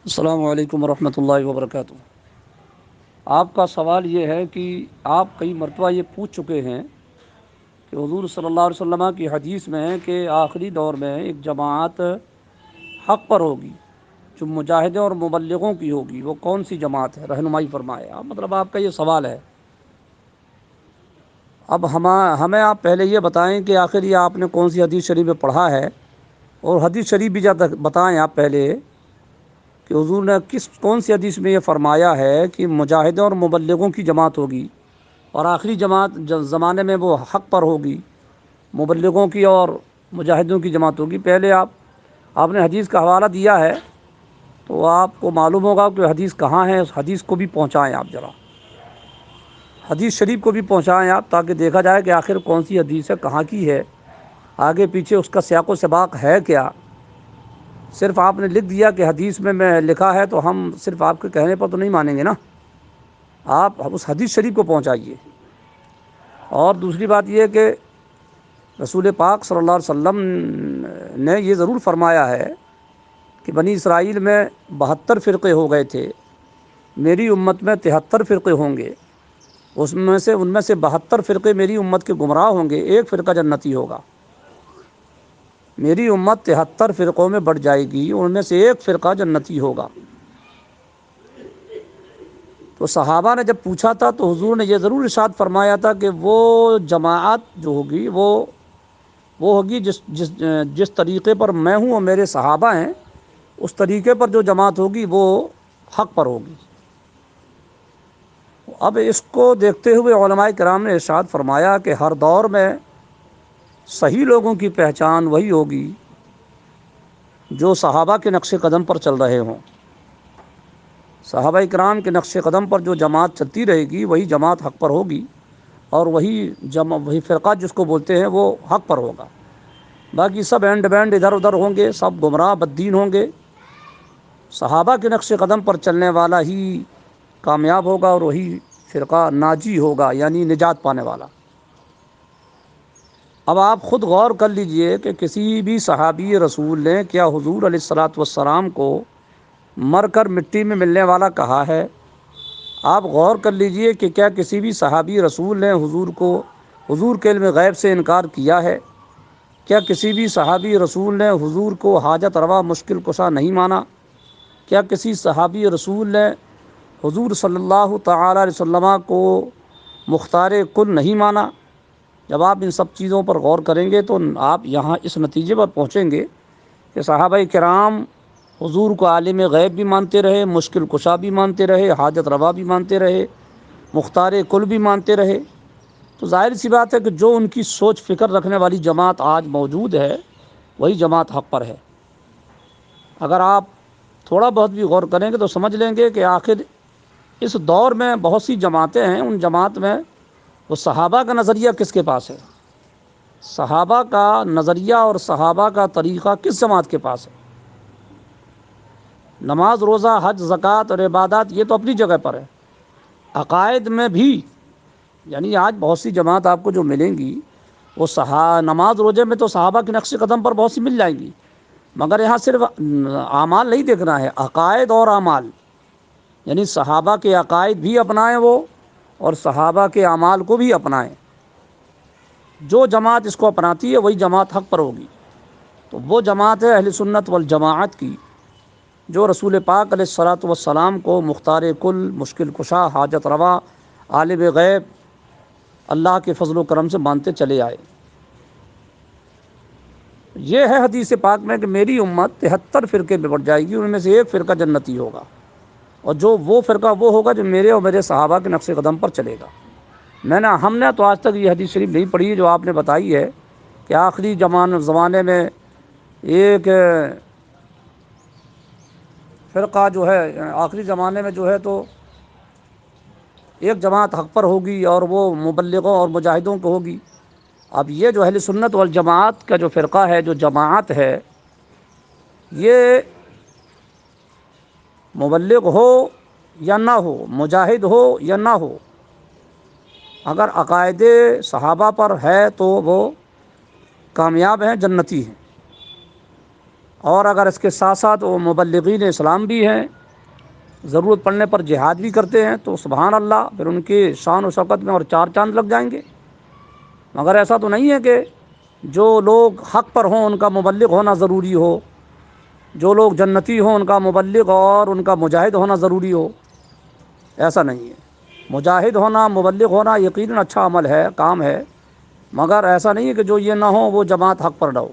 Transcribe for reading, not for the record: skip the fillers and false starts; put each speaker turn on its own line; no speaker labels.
السلام علیکم ورحمۃ اللہ وبرکاتہ۔ آپ کا سوال یہ ہے کہ آپ کئی مرتبہ یہ پوچھ چکے ہیں کہ حضور صلی اللہ علیہ وسلم کی حدیث میں ہے کہ آخری دور میں ایک جماعت حق پر ہوگی جو مجاہدوں اور مبلغوں کی ہوگی، وہ کون سی جماعت ہے؟ رہنمائی فرمائے۔ مطلب آپ کا یہ سوال ہے۔ اب ہمیں آپ پہلے یہ بتائیں کہ آخر یہ آپ نے کون سی حدیث شریف میں پڑھا ہے، اور حدیث شریف بھی جب بتائیں آپ پہلے کہ حضور نے کون سی حدیث میں یہ فرمایا ہے کہ مجاہدوں اور مبلغوں کی جماعت ہوگی، اور آخری جماعت زمانے میں وہ حق پر ہوگی، مبلغوں کی اور مجاہدوں کی جماعت ہوگی۔ پہلے آپ نے حدیث کا حوالہ دیا ہے تو آپ کو معلوم ہوگا کہ حدیث کہاں ہے، اس حدیث کو بھی پہنچائیں آپ، ذرا حدیث شریف کو بھی پہنچائیں آپ، تاکہ دیکھا جائے کہ آخر کون سی حدیث ہے، کہاں کی ہے، آگے پیچھے اس کا سیاق و سباق ہے کیا۔ صرف آپ نے لکھ دیا کہ حدیث میں لکھا ہے تو ہم صرف آپ کے کہنے پر تو نہیں مانیں گے نا، آپ اس حدیث شریف کو پہنچائیے۔ اور دوسری بات یہ کہ رسول پاک صلی اللہ علیہ وسلم نے یہ ضرور فرمایا ہے کہ بنی اسرائیل میں 72 فرقے ہو گئے تھے، میری امت میں 73 فرقے ہوں گے، ان میں سے 72 فرقے میری امت کے گمراہ ہوں گے، ایک فرقہ جنتی ہوگا۔ میری امت 73 فرقوں میں بٹ جائے گی، ان میں سے ایک فرقہ جنتی ہوگا۔ تو صحابہ نے جب پوچھا تھا تو حضور نے یہ ضرور ارشاد فرمایا تھا کہ وہ جماعت جو ہوگی وہ ہوگی جس طریقے پر میں ہوں اور میرے صحابہ ہیں، اس طریقے پر جو جماعت ہوگی وہ حق پر ہوگی۔ اب اس کو دیکھتے ہوئے علماء کرام نے ارشاد فرمایا کہ ہر دور میں صحیح لوگوں کی پہچان وہی ہوگی جو صحابہ کے نقش قدم پر چل رہے ہوں۔ صحابہ کرام کے نقش قدم پر جو جماعت چلتی رہے گی وہی جماعت حق پر ہوگی، اور وہی فرقہ جس کو بولتے ہیں وہ حق پر ہوگا۔ باقی سب اینڈ بینڈ ادھر ادھر ہوں گے، سب گمراہ بددین ہوں گے۔ صحابہ کے نقش قدم پر چلنے والا ہی کامیاب ہوگا، اور وہی فرقہ ناجی ہوگا، یعنی نجات پانے والا۔ اب آپ خود غور کر لیجئے کہ کسی بھی صحابی رسول نے کیا حضور علیہ الصلاۃ والسلام کو مر کر مٹی میں ملنے والا کہا ہے؟ آپ غور کر لیجئے کہ کیا کسی بھی صحابی رسول نے حضور کے علم غیب سے انکار کیا ہے؟ کیا کسی بھی صحابی رسول نے حضور کو حاجت روا مشکل کشا نہیں مانا؟ کیا کسی صحابی رسول نے حضور صلی اللہ تعالی علیہ وسلم کو مختار کل نہیں مانا؟ جب آپ ان سب چیزوں پر غور کریں گے تو آپ یہاں اس نتیجے پر پہنچیں گے کہ صحابہ کرام حضور کو عالم غیب بھی مانتے رہے، مشکل کشا بھی مانتے رہے، حاجت روا بھی مانتے رہے، مختار کل بھی مانتے رہے۔ تو ظاہر سی بات ہے کہ جو ان کی سوچ فکر رکھنے والی جماعت آج موجود ہے وہی جماعت حق پر ہے۔ اگر آپ تھوڑا بہت بھی غور کریں گے تو سمجھ لیں گے کہ آخر اس دور میں بہت سی جماعتیں ہیں، ان جماعت میں وہ صحابہ کا نظریہ کس کے پاس ہے، صحابہ کا نظریہ اور صحابہ کا طریقہ کس جماعت کے پاس ہے۔ نماز روزہ حج زکوٰۃ اور عبادات یہ تو اپنی جگہ پر ہے، عقائد میں بھی، یعنی آج بہت سی جماعت آپ کو جو ملیں گی وہ نماز روزے میں تو صحابہ کے نقش قدم پر بہت سی مل جائیں گی، مگر یہاں صرف اعمال نہیں دیکھنا ہے، عقائد اور اعمال، یعنی صحابہ کے عقائد بھی اپنائیں وہ، اور صحابہ کے اعمال کو بھی اپنائیں۔ جو جماعت اس کو اپناتی ہے وہی جماعت حق پر ہوگی۔ تو وہ جماعت ہے اہل سنت والجماعت کی، جو رسول پاک علیہ الصلاۃ والسلام کو مختار کل، مشکل کشا، حاجت روا، عالم غیب اللہ کے فضل و کرم سے مانتے چلے آئے۔ یہ ہے حدیث پاک میں کہ میری امت 73 فرقے میں بٹ جائے گی، ان میں سے ایک فرقہ جنتی ہوگا، اور وہ فرقہ وہ ہوگا جو میرے اور میرے صحابہ کے نقش قدم پر چلے گا۔ ہم نے تو آج تک یہ حدیث شریف نہیں پڑھی ہے جو آپ نے بتائی ہے کہ آخری زمانے میں ایک فرقہ جو ہے، آخری زمانے میں جو ہے تو ایک جماعت حق پر ہوگی اور وہ مبلغوں اور مجاہدوں کو ہوگی۔ اب یہ جو اہل سنت والجماعت کا جو فرقہ ہے، جو جماعت ہے، یہ مبلغ ہو یا نہ ہو، مجاہد ہو یا نہ ہو، اگر عقائد صحابہ پر ہے تو وہ کامیاب ہیں، جنتی ہیں۔ اور اگر اس کے ساتھ ساتھ وہ مبلغین اسلام بھی ہیں، ضرورت پڑنے پر جہاد بھی کرتے ہیں، تو سبحان اللہ، پھر ان کی شان و شوکت میں اور چار چاند لگ جائیں گے۔ مگر ایسا تو نہیں ہے کہ جو لوگ حق پر ہوں ان کا مبلغ ہونا ضروری ہو، جو لوگ جنتی ہوں ان کا مبلغ اور ان کا مجاہد ہونا ضروری ہو، ایسا نہیں ہے۔ مجاہد ہونا، مبلغ ہونا یقیناً اچھا عمل ہے، کام ہے، مگر ایسا نہیں ہے کہ جو یہ نہ ہو وہ جماعت حق پر نہ ہو۔